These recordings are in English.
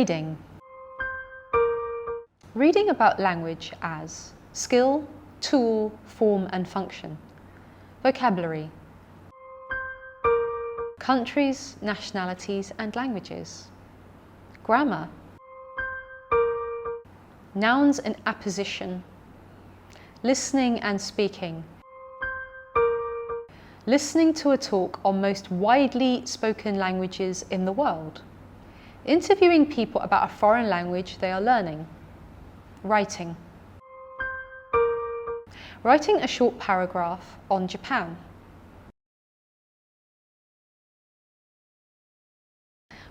Reading. Reading about language as skill, tool, form and function. Vocabulary. Countries, nationalities and languages. Grammar. Nouns and apposition. Listening and speaking. Listening to a talk on most widely spoken languages in the world. Interviewing people about a foreign language they are learning. Writing. Writing a short paragraph on Japan.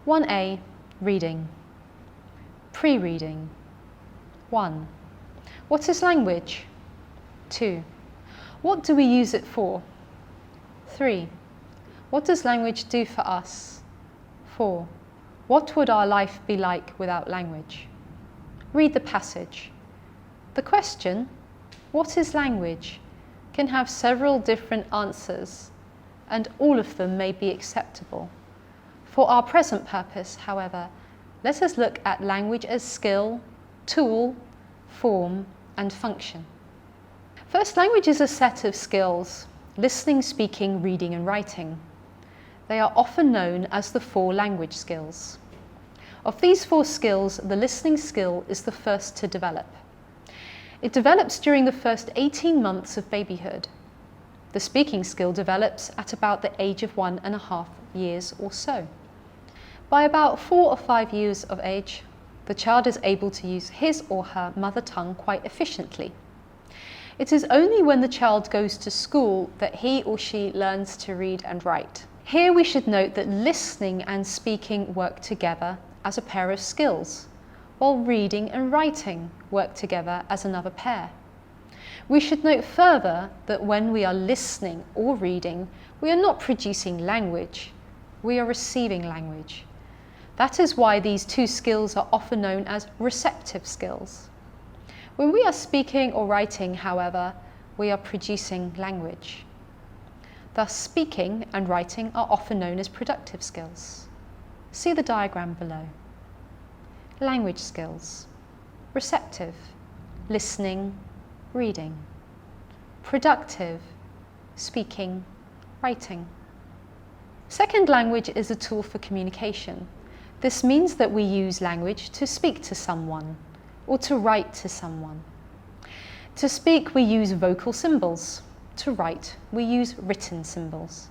1A. Reading. Pre-reading. 1. What is language? 2. What do we use it for? 3. What does language do for us? 4. What would our life be like without language? Read the passage. The question, what is language, can have several different answers, and all of them may be acceptable. For our present purpose, however, let us look at language as skill, tool, form, and function. First, language is a set of skills: listening, speaking, reading, and writing. They are often known as the 4 language skills. Of these 4 skills, the listening skill is the first to develop. It develops during the first 18 months of babyhood. The speaking skill develops at about the age of 1.5 years or so. By about 4 or 5 years of age, the child is able to use his or her mother tongue quite efficiently. It is only when the child goes to school that he or she learns to read and write. Here we should note that listening and speaking work together as a pair of skills, while reading and writing work together as another pair. We should note further that when we are listening or reading, we are not producing language, we are receiving language. That is why these 2 skills are often known as receptive skills. When we are speaking or writing, however, we are producing language. Thus, speaking and writing are often known as productive skills. See the diagram below. Language skills: receptive, listening, reading; productive, speaking, writing. Second, language is a tool for communication. This means that we use language to speak to someone or to write to someone. To speak, we use vocal symbols. To write, we use written symbols.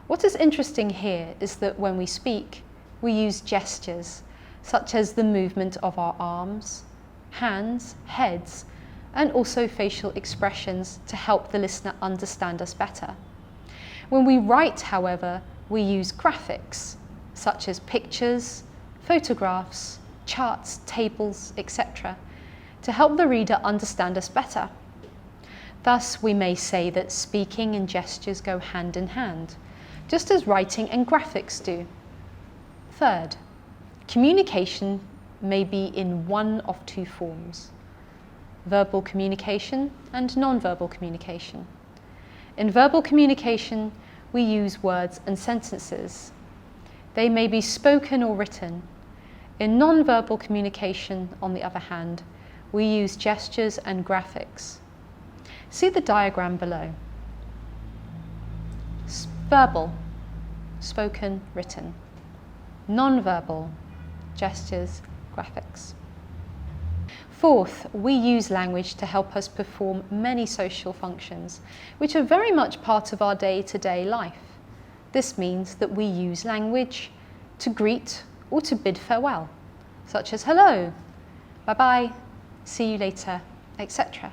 What is interesting here is that when we speak, we use gestures, such as the movement of our arms, hands, heads, and also facial expressions to help the listener understand us better. When we write, however, we use graphics, such as pictures, photographs, charts, tables, etc., to help the reader understand us better. Thus, we may say that speaking and gestures go hand in hand, just as writing and graphics do. Third, communication may be in one of 2 forms: verbal communication and non-verbal communication. In verbal communication, we use words and sentences. They may be spoken or written. In non-verbal communication, on the other hand, we use gestures and graphics. See the diagram below. Verbal, spoken, written. Non-verbal, gestures, graphics. Fourth, we use language to help us perform many social functions, which are very much part of our day-to-day life. This means that we use language to greet or to bid farewell, such as hello, bye-bye, see you later, etc.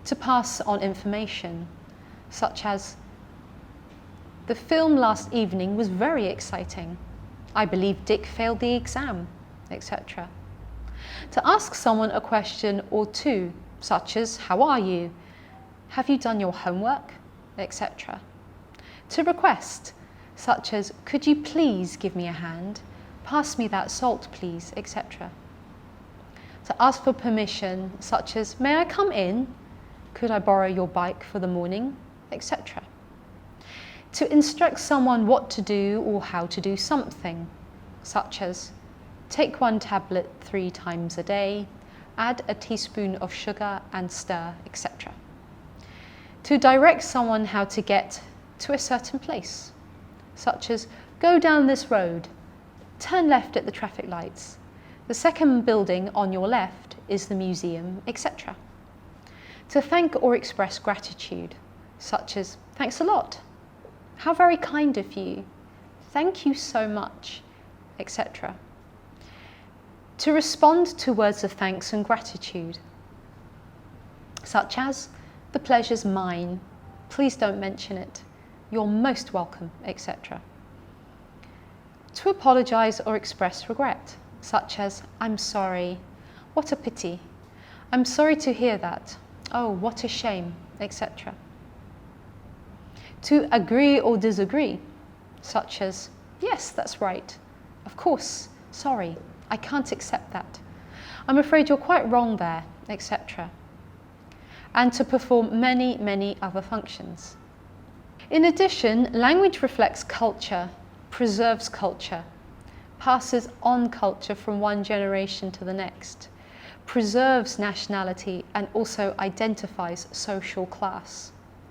To pass on information, such as, the film last evening was very exciting. I believe Dick failed the exam, etc. To ask someone a question or 2, such as, how are you? Have you done your homework? Etc. To request, such as, could you please give me a hand? Pass me that salt, please, etc. To ask for permission, such as, may I come in? Could I borrow your bike for the morning? Etc. To instruct someone what to do or how to do something, such as, take 1 tablet 3 times a day, add a teaspoon of sugar and stir, etc. To direct someone how to get to a certain place, such as go down this road, turn left at the traffic lights, the second building on your left is the museum, etc. To thank or express gratitude, such as thanks a lot, how very kind of you, thank you so much, etc. To respond to words of thanks and gratitude, such as the pleasure's mine, please don't mention it, you're most welcome, etc. To apologise or express regret, such as I'm sorry, what a pity, I'm sorry to hear that, oh what a shame, etc. To agree or disagree, such as yes, that's right, of course, sorry, I can't accept that, I'm afraid you're quite wrong there, etc. And to perform many, many other functions. In addition, language reflects culture, preserves culture, passes on culture from one generation to the next, preserves nationality and also identifies social class.